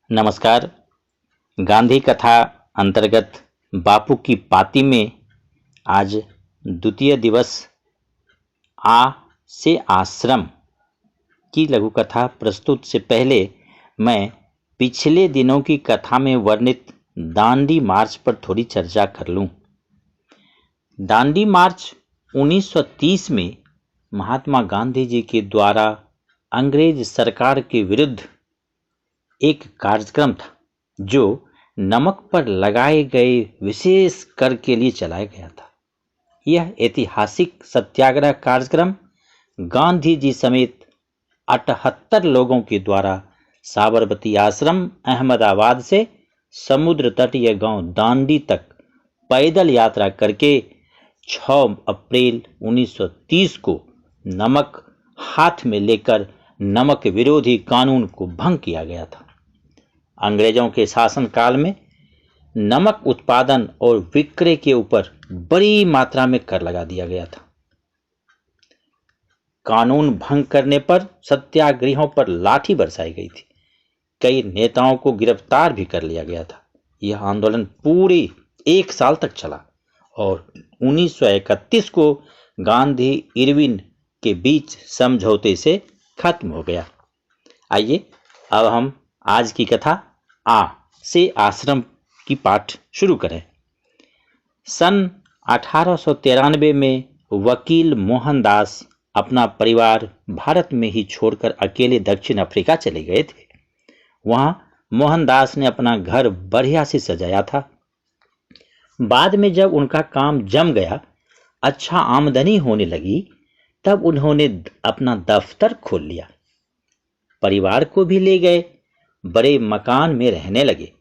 नमस्कार। गांधी कथा अंतर्गत बापू की पाती में आज द्वितीय दिवस आ से आश्रम की लघु कथा प्रस्तुत से पहले मैं पिछले दिनों की कथा में वर्णित दांडी मार्च पर थोड़ी चर्चा कर लूं। दांडी मार्च 1930 में महात्मा गांधी जी के द्वारा अंग्रेज सरकार के विरुद्ध एक कार्यक्रम था जो नमक पर लगाए गए विशेष कर के लिए चलाया गया था। यह ऐतिहासिक सत्याग्रह कार्यक्रम गांधी जी समेत 78 लोगों के द्वारा साबरमती आश्रम अहमदाबाद से समुद्र तटीय गांव दांडी तक पैदल यात्रा करके 6 अप्रैल 1930 को नमक हाथ में लेकर नमक विरोधी कानून को भंग किया गया था। अंग्रेजों के शासनकाल में नमक उत्पादन और विक्रय के ऊपर बड़ी मात्रा में कर लगा दिया गया था। कानून भंग करने पर सत्याग्रहियों पर लाठी बरसाई गई थी। कई नेताओं को गिरफ्तार भी कर लिया गया था। यह आंदोलन पूरी 1 साल तक चला और 1931 को गांधी इरविन के बीच समझौते से खत्म हो गया। आइए अब हम आज की कथा आ से आश्रम की पाठ शुरू करें। सन 1893 में वकील मोहनदास अपना परिवार भारत में ही छोड़कर अकेले दक्षिण अफ्रीका चले गए थे। वहां मोहनदास ने अपना घर बढ़िया से सजाया था। बाद में जब उनका काम जम गया, अच्छा आमदनी होने लगी, तब उन्होंने अपना दफ्तर खोल लिया। परिवार को भी ले गए, बड़े मकान में रहने लगे।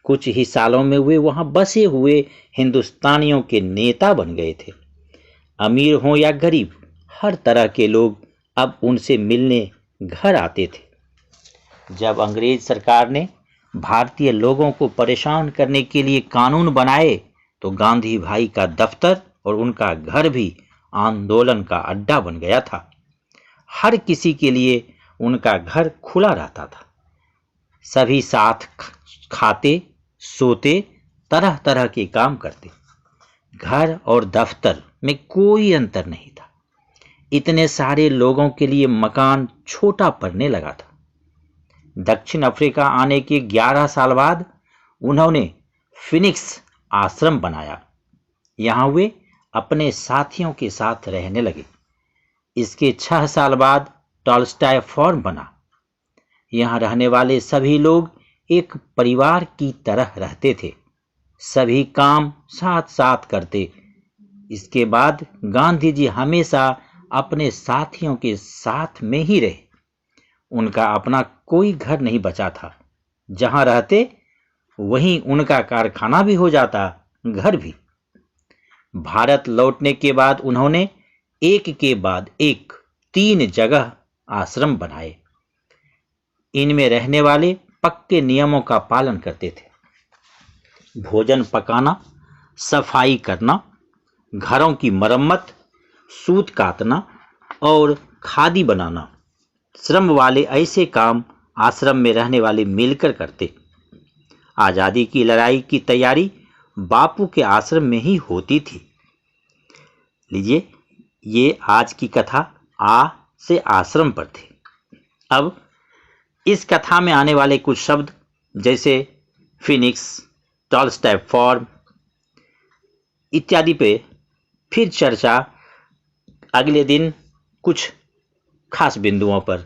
कुछ ही सालों में वे वहां बसे हुए हिंदुस्तानियों के नेता बन गए थे। अमीर हों या गरीब, हर तरह के लोग अब उनसे मिलने घर आते थे। जब अंग्रेज सरकार ने भारतीय लोगों को परेशान करने के लिए कानून बनाए तो गांधी भाई का दफ्तर और उनका घर भी आंदोलन का अड्डा बन गया था। हर किसी के लिए उनका घर खुला रहता था। सभी साथ खाते, सोते, तरह तरह के काम करते। घर और दफ्तर में कोई अंतर नहीं था। इतने सारे लोगों के लिए मकान छोटा पड़ने लगा था। दक्षिण अफ्रीका आने के 11 साल बाद उन्होंने फिनिक्स आश्रम बनाया। यहां वे अपने साथियों के साथ रहने लगे। इसके 6 साल बाद टॉलस्टॉय फार्म बना। यहां रहने वाले सभी लोग एक परिवार की तरह रहते थे। सभी काम साथ साथ करते। इसके बाद गांधी जी हमेशा अपने साथियों के साथ में ही रहे। उनका अपना कोई घर नहीं बचा था। जहां रहते वहीं उनका कारखाना भी हो जाता, घर भी। भारत लौटने के बाद उन्होंने एक के बाद एक 3 जगह आश्रम बनाए। इनमें रहने वाले पक्के नियमों का पालन करते थे। भोजन पकाना, सफाई करना, घरों की मरम्मत, सूत काटना और खादी बनाना, श्रम वाले ऐसे काम आश्रम में रहने वाले मिलकर करते। आजादी की लड़ाई की तैयारी बापू के आश्रम में ही होती थी। लीजिए, ये आज की कथा आ से आश्रम पर थी। अब इस कथा में आने वाले कुछ शब्द जैसे फिनिक्स, टॉलस्टॉय फार्म इत्यादि पे फिर चर्चा अगले दिन कुछ खास बिंदुओं पर